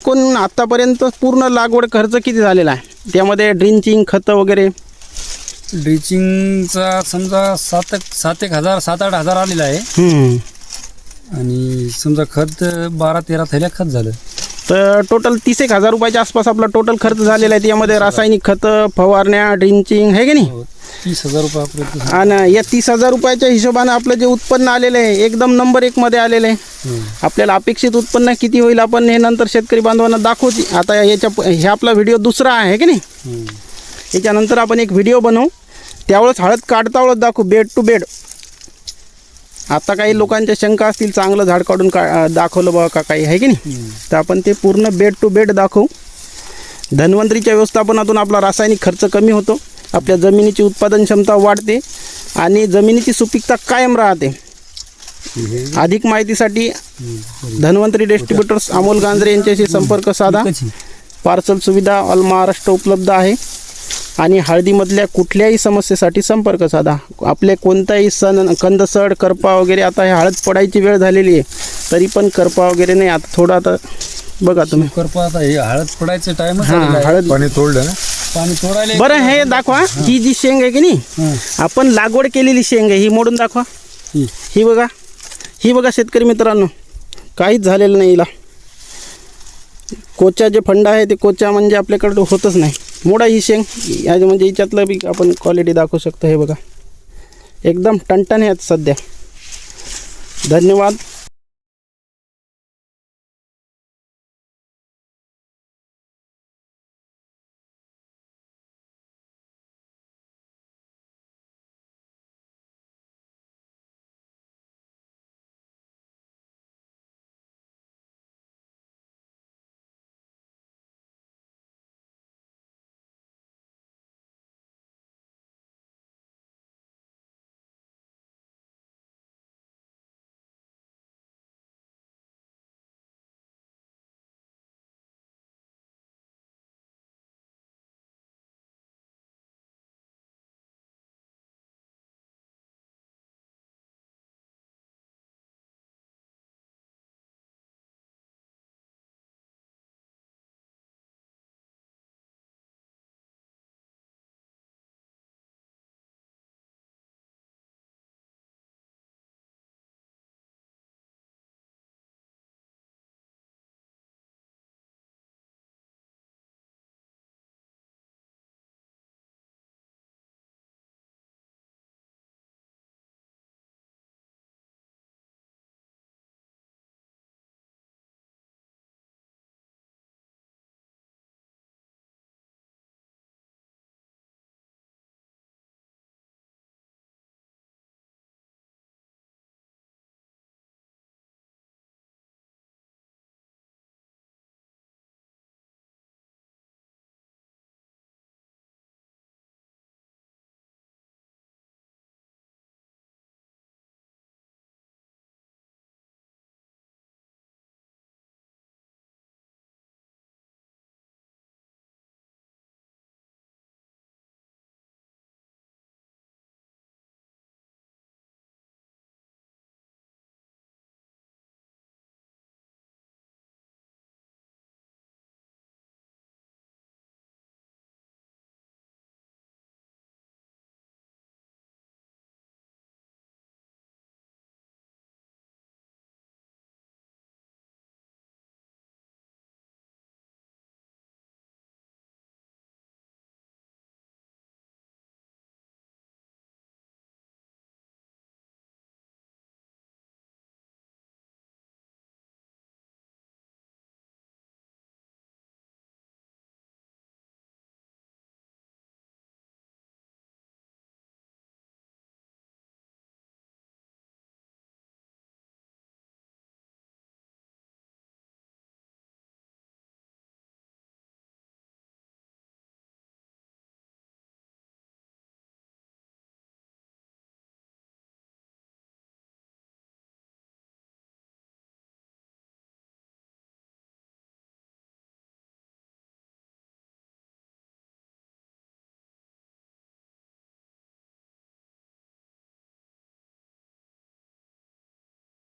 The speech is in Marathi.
एकूण आतापर्यंत पूर्ण लागवड खर्च किती झालेला आहे त्यामध्ये ड्रिंचिंग खतं वगैरे? ड्रिचिंगचा समजा 7,000 8,000 आलेला आहे. आणि समजा खत 12-13 थैल्या खत झालं. तर टोटल 30,000 रुपयाच्या आसपास आपला टोटल खर्च झालेला आहे. त्यामध्ये रासायनिक खतं, फवारण्या, ड्रिंचिंग आहे की नाही? 30,000 रुपयापर्यंत. आणि या 30,000 रुपयाच्या हिशोबाने आपलं जे उत्पन्न आलेलं आहे एकदम नंबर 1 मध्ये आलेलं आहे. आपल्याला अपेक्षित उत्पन्न किती होईल आपण हे नंतर शेतकरी बांधवांना दाखवू. आता हे आपला व्हिडिओ दुसरा आहे की नाही? याच्यानंतर आपण एक व्हिडिओ बनवू, त्यावेळेस हळद काढता वेळेस दाखवू बेड टू बेड. आता काही लोकांच्या शंका असतील चांगलं झाड काढून दाखवलं बघा का काही आहे की नाही, तर आपण ते पूर्ण बेड टू बेड दाखवू. धन्वंतरीच्या व्यवस्थापनातून आपला रासायनिक खर्च कमी होतो, आपल्या जमिनीची उत्पादन क्षमता वाढते आणि जमिनीची सुपीकता कायम राहते. अधिक माहितीसाठी धन्वंतरी डिस्ट्रीब्युटर्स अमोल गांजरे यांच्याशी संपर्क साधा. पार्सल सुविधा ऑल महाराष्ट्र उपलब्ध आहे आणि हळदीमधल्या कुठल्याही समस्येसाठी संपर्क साधा. आपले कोणताही सण, कंदसड, करपा वगैरे, आता हे हळद पडायची वेळ झालेली आहे तरी पण करपा वगैरे नाही. आता थोडं आता बघा तुम्ही करपा, आता हे हळद पडायचं टाइम हळद पाणी तोडलं ना, पाणी तोडायला. बरं हे दाखवा, ही जी शेंग आहे की नाही आपण लागवड केलेली शेंग आहे, ही मोडून दाखवा. ही बघा, ही बघा शेतकरी मित्रांनो, काहीच झालेलं नाही हिला. कोचा जे फंडा आहे ते कोचा म्हणजे आपल्याकडे होतच नाही. मोडा ही शेंग, म्हणजे हिच्यातलं बी आपण क्वालिटी दाखवू शकतो. हे बघा एकदम टणटण आहे सध्या. धन्यवाद.